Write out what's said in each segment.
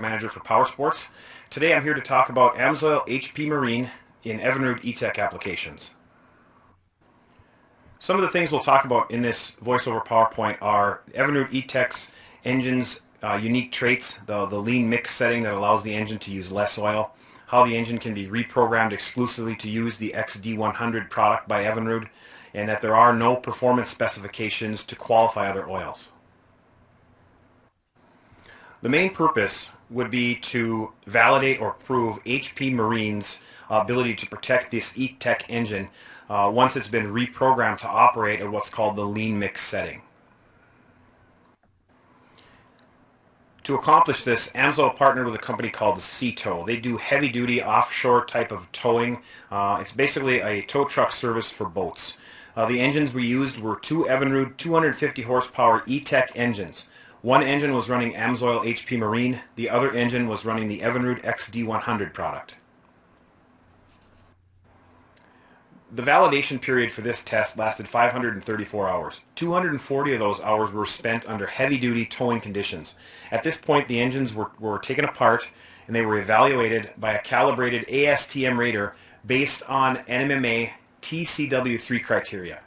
Manager for Power Sports. Today I'm here to talk about AMSOIL HP Marine in Evinrude E-TEC applications. Some of the things we'll talk about in this voiceover PowerPoint are Evinrude E-TEC's engine's unique traits, the lean mix setting that allows the engine to use less oil, how the engine can be reprogrammed exclusively to use the XD100 product by Evinrude, and that there are no performance specifications to qualify other oils. The main purpose would be to validate or prove HP Marine's ability to protect this E-TEC engine once it's been reprogrammed to operate at what's called the lean mix setting. To accomplish this, AMSOIL partnered with a company called C-Tow. They do heavy-duty offshore type of towing. It's basically a tow truck service for boats. The engines we used were two Evinrude 250 horsepower E-TEC engines. One engine was running AMSOIL HP Marine, the other engine was running the Envinrud XD100 product. The validation period for this test lasted 534 hours. 240 of those hours were spent under heavy-duty towing conditions. At this point, the engines were taken apart and they were evaluated by a calibrated ASTM rater based on NMMA TCW3 criteria.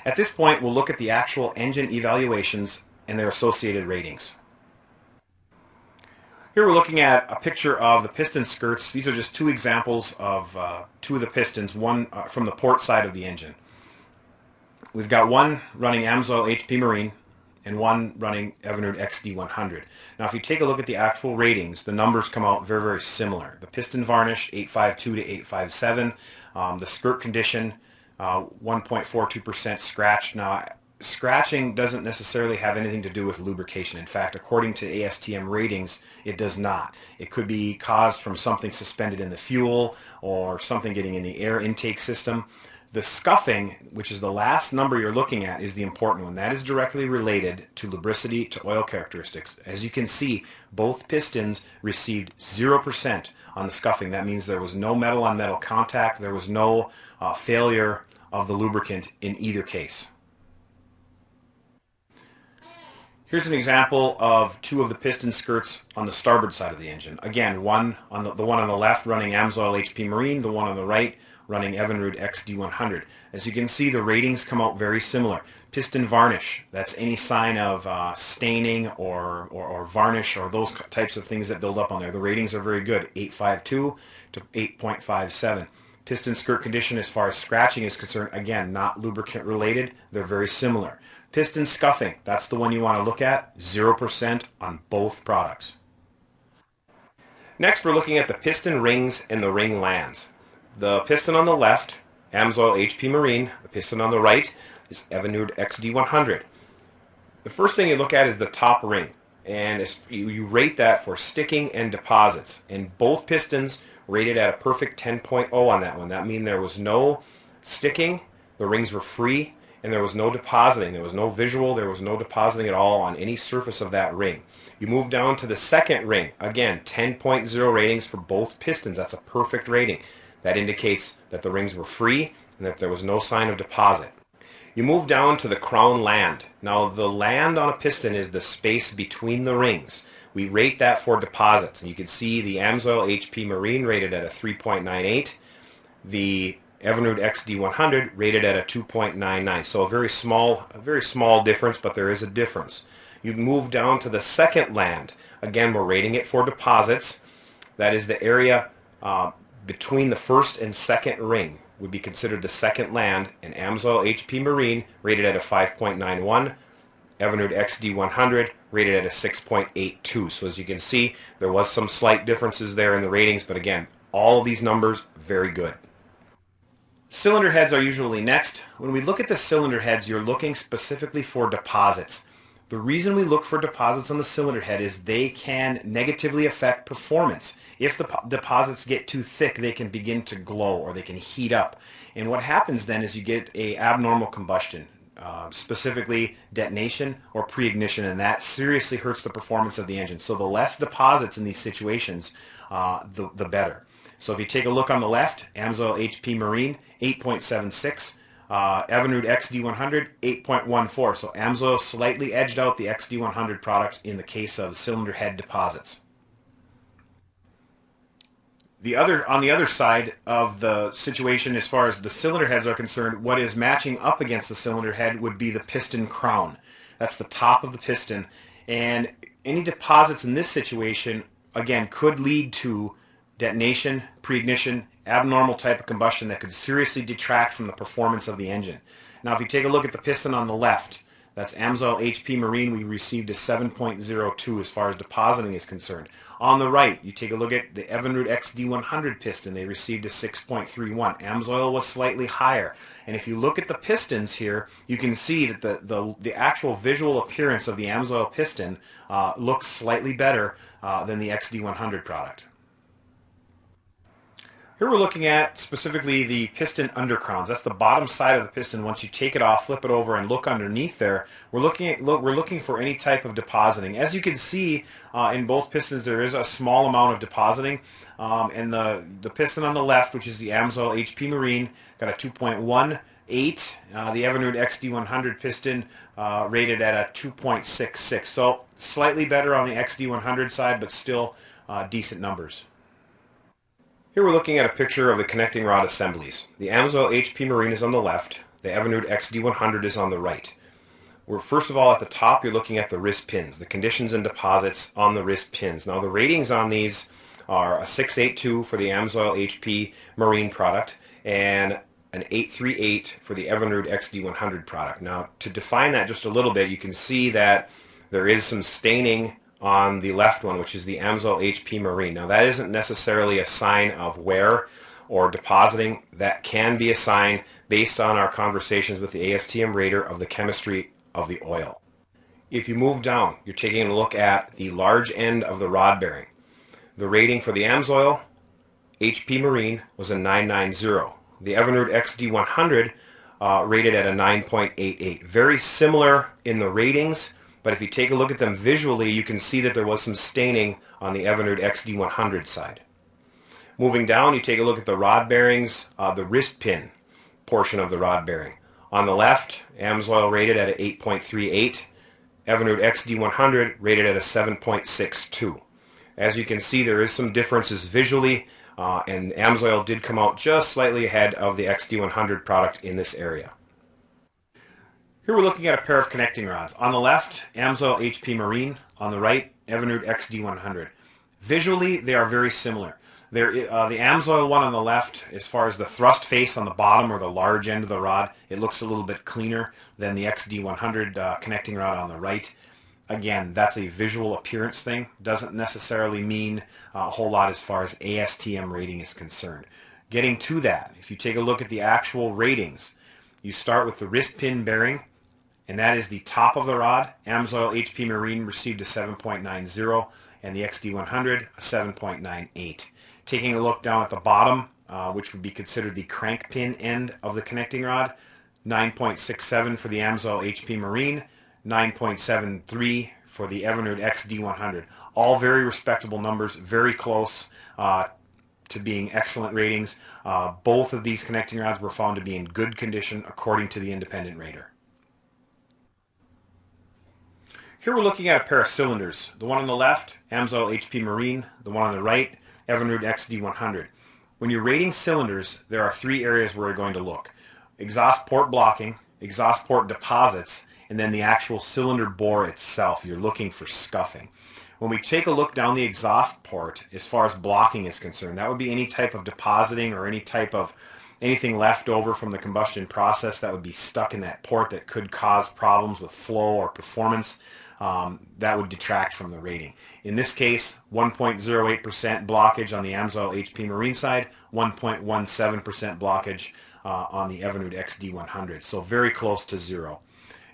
At this point, we'll look at the actual engine evaluations and their associated ratings. Here we're looking at a picture of the piston skirts. These are just two examples of two of the pistons, one from the port side of the engine. We've got one running AMSOIL HP Marine and one running Evinrude XD100. Now if you take a look at the actual ratings, the numbers come out very, very similar. The piston varnish, 852 to 857. The skirt condition, 1.42% scratched. Now, scratching doesn't necessarily have anything to do with lubrication. In fact, according to ASTM ratings, it does not. It could be caused from something suspended in the fuel or something getting in the air intake system. The scuffing, which is the last number you're looking at, is the important one. That is directly related to lubricity, to oil characteristics. As you can see, both pistons received 0% on the scuffing. That means there was no metal-on-metal contact. There was no failure of the lubricant in either case. Here's an example of two of the piston skirts on the starboard side of the engine. Again, the one on the left running AMSOIL HP Marine, the one on the right running Evinrude XD100. As you can see, the ratings come out very similar. Piston varnish, that's any sign of staining or varnish or those types of things that build up on there. The ratings are very good, 852 to 8.57. Piston skirt condition as far as scratching is concerned, again, not lubricant related, they're very similar. Piston scuffing, that's the one you want to look at, 0% on both products. Next we're looking at the piston rings and the ring lands. The piston on the left, AMSOIL HP Marine. The piston on the right is Evinrude XD100. The first thing you look at is the top ring, and you rate that for sticking and deposits. And both pistons rated at a perfect 10.0 on that one. That means there was no sticking, the rings were free, and there was no depositing. There was no visual, there was no depositing at all on any surface of that ring. You move down to the second ring. Again, 10.0 ratings for both pistons. That's a perfect rating. That indicates that the rings were free and that there was no sign of deposit. You move down to the crown land. Now the land on a piston is the space between the rings. We rate that for deposits, and you can see the AMSOIL HP Marine rated at a 3.98, the Evinrude XD100 rated at a 2.99. So a very small difference, but there is a difference. You move down to the second land. Again, we're rating it for deposits. That is the area between the first and second ring would be considered the second land, and AMSOIL HP Marine rated at a 5.91, Evinrude XD100 rated at a 6.82. So as you can see, there was some slight differences there in the ratings, but again, all of these numbers, very good. Cylinder heads are usually next. When we look at the cylinder heads, you're looking specifically for deposits. The reason we look for deposits on the cylinder head is they can negatively affect performance. If the deposits get too thick, they can begin to glow or they can heat up. And what happens then is you get an abnormal combustion, specifically detonation or pre-ignition, and that seriously hurts the performance of the engine. So the less deposits in these situations, the better. So if you take a look on the left, AMSOIL HP Marine, 8.76. Evinrude XD100, 8.14. So AMSOIL slightly edged out the XD100 product in the case of cylinder head deposits. On the other side of the situation, as far as the cylinder heads are concerned, what is matching up against the cylinder head would be the piston crown. That's the top of the piston, and any deposits in this situation, again, could lead to detonation, pre-ignition, abnormal type of combustion that could seriously detract from the performance of the engine. Now, if you take a look at the piston on the left, that's AMSOIL HP Marine, we received a 7.02 as far as depositing is concerned. On the right, you take a look at the Evinrude XD100 piston, they received a 6.31. AMSOIL was slightly higher. And if you look at the pistons here, you can see that the actual visual appearance of the AMSOIL piston looks slightly better than the XD100 product. Here we're looking at specifically the piston undercrowns. That's the bottom side of the piston. Once you take it off, flip it over, and look underneath there, we're looking for any type of depositing. As you can see in both pistons, there is a small amount of depositing. And the piston on the left, which is the AMSOIL HP Marine, got a 2.18. The Evinrude XD100 piston rated at a 2.66. So slightly better on the XD100 side, but still decent numbers. Here we're looking at a picture of the connecting rod assemblies. The AMSOIL HP Marine is on the left, the Evinrude XD100 is on the right. First of all, at the top, you're looking at the wrist pins, the conditions and deposits on the wrist pins. Now, the ratings on these are a 682 for the AMSOIL HP Marine product and an 838 for the Evinrude XD100 product. Now, to define that just a little bit, you can see that there is some staining on the left one, which is the AMSOIL HP Marine. Now, that isn't necessarily a sign of wear or depositing. That can be a sign based on our conversations with the ASTM rater of the chemistry of the oil. If you move down, you're taking a look at the large end of the rod bearing. The rating for the AMSOIL HP Marine was a 990. The Evinrude XD100 rated at a 9.88. Very similar in the ratings, but if you take a look at them visually, you can see that there was some staining on the Evinrude XD100 side. Moving down, you take a look at the rod bearings, the wrist pin portion of the rod bearing. On the left, AMSOIL rated at an 8.38. Evinrude XD100 rated at a 7.62. As you can see, there is some differences visually, and AMSOIL did come out just slightly ahead of the XD100 product in this area. Here we're looking at a pair of connecting rods. On the left, AMSOIL HP Marine. On the right, Evinrude XD100. Visually, they are very similar. The AMSOIL one on the left, as far as the thrust face on the bottom or the large end of the rod, it looks a little bit cleaner than the XD100 connecting rod on the right. Again, that's a visual appearance thing. Doesn't necessarily mean a whole lot as far as ASTM rating is concerned. Getting to that, if you take a look at the actual ratings, you start with the wrist pin bearing, and that is the top of the rod. AMSOIL HP Marine received a 7.90, and the XD100 a 7.98. Taking a look down at the bottom, which would be considered the crank pin end of the connecting rod, 9.67 for the AMSOIL HP Marine, 9.73 for the Evinrude XD100. All very respectable numbers, very close to being excellent ratings. Both of these connecting rods were found to be in good condition according to the independent rater. Here we're looking at a pair of cylinders. The one on the left, AMSOIL HP Marine. The one on the right, Evinrude XD100. When you're rating cylinders, there are three areas where you're going to look. Exhaust port blocking, exhaust port deposits, and then the actual cylinder bore itself. You're looking for scuffing. When we take a look down the exhaust port, as far as blocking is concerned, that would be any type of depositing or anything left over from the combustion process that would be stuck in that port that could cause problems with flow or performance. That would detract from the rating. In this case, 1.08% blockage on the AMSOIL HP Marine side, 1.17% blockage on the Evinrude XD100. So very close to zero.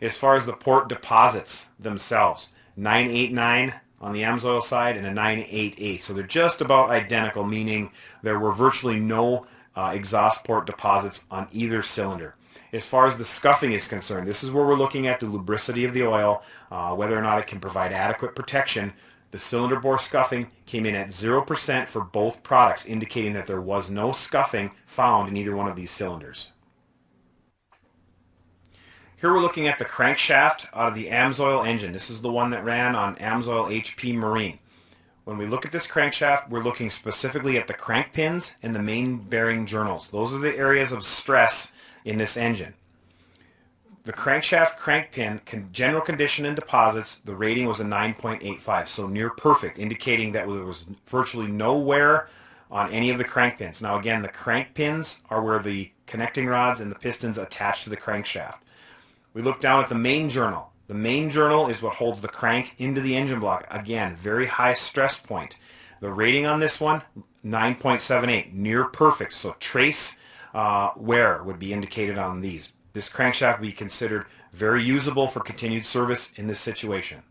As far as the port deposits themselves, 989 on the AMSOIL side and a 988. So they're just about identical, meaning there were virtually no exhaust port deposits on either cylinder. As far as the scuffing is concerned, this is where we're looking at the lubricity of the oil, whether or not it can provide adequate protection. The cylinder bore scuffing came in at 0% for both products, indicating that there was no scuffing found in either one of these cylinders. Here we're looking at the crankshaft out of the AMSOIL engine. This is the one that ran on AMSOIL HP Marine. When we look at this crankshaft, we're looking specifically at the crank pins and the main bearing journals. Those are the areas of stress in this engine. The crankshaft crank pin, general condition and deposits, the rating was a 9.85, so near perfect, indicating that there was virtually no wear on any of the crank pins. Now again, the crank pins are where the connecting rods and the pistons attach to the crankshaft. We look down at the main journal. The main journal is what holds the crank into the engine block. Again, very high stress point. The rating on this one, 9.78, near perfect. So trace wear would be indicated on these. This crankshaft would be considered very usable for continued service in this situation.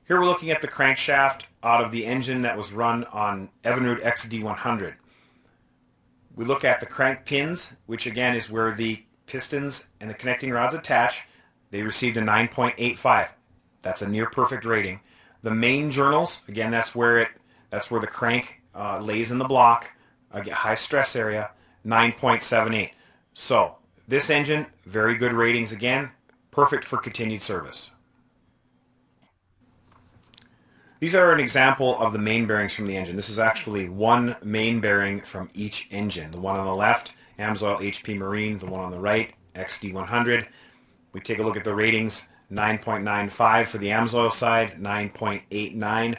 Here we're looking at the crankshaft out of the engine that was run on Evinrude XD100. We look at the crank pins, which again is where the pistons and the connecting rods attach. They received a 9.85. That's a near perfect rating. The main journals, again, that's where the crank lays in the block. Again, high stress area, 9.78. So this engine, very good ratings again, perfect for continued service. These are an example of the main bearings from the engine. This is actually one main bearing from each engine. The one on the left, AMSOIL HP Marine, the one on the right, XD100. We take a look at the ratings, 9.95 for the AMSOIL side, 9.89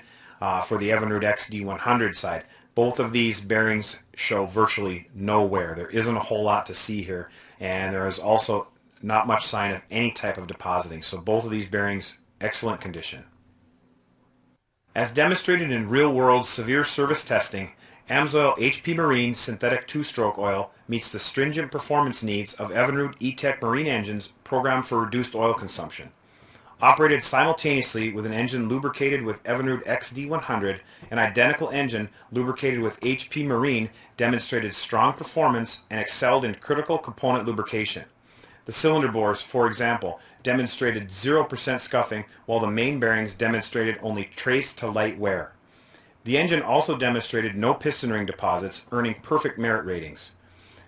for the Evinrude XD100 side. Both of these bearings show virtually no wear. There isn't a whole lot to see here, and there is also not much sign of any type of depositing. So both of these bearings, excellent condition. As demonstrated in real-world severe service testing, AMSOIL HP Marine synthetic two-stroke oil meets the stringent performance needs of Evinrude E-TEC marine engines programmed for reduced oil consumption. Operated simultaneously with an engine lubricated with Evinrude XD100, an identical engine lubricated with HP Marine demonstrated strong performance and excelled in critical component lubrication. The cylinder bores, for example, demonstrated 0% scuffing, while the main bearings demonstrated only trace to light wear. The engine also demonstrated no piston ring deposits, earning perfect merit ratings.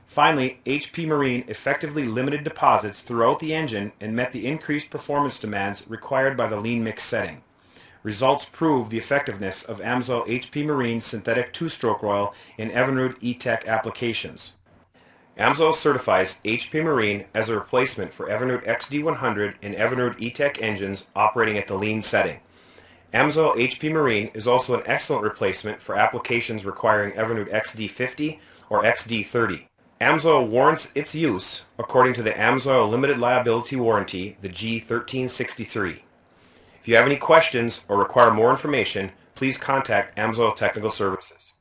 Finally, HP Marine effectively limited deposits throughout the engine and met the increased performance demands required by the lean mix setting. Results prove the effectiveness of AMSOIL HP Marine synthetic two-stroke oil in Evinrude E-TEC applications. AMSOIL certifies HP Marine as a replacement for Evinrude XD100 and Evinrude E-TEC engines operating at the lean setting. AMSOIL HP Marine is also an excellent replacement for applications requiring Evinrude XD50 or XD30. AMSOIL warrants its use according to the AMSOIL Limited Liability Warranty, the G1363. If you have any questions or require more information, please contact AMSOIL Technical Services.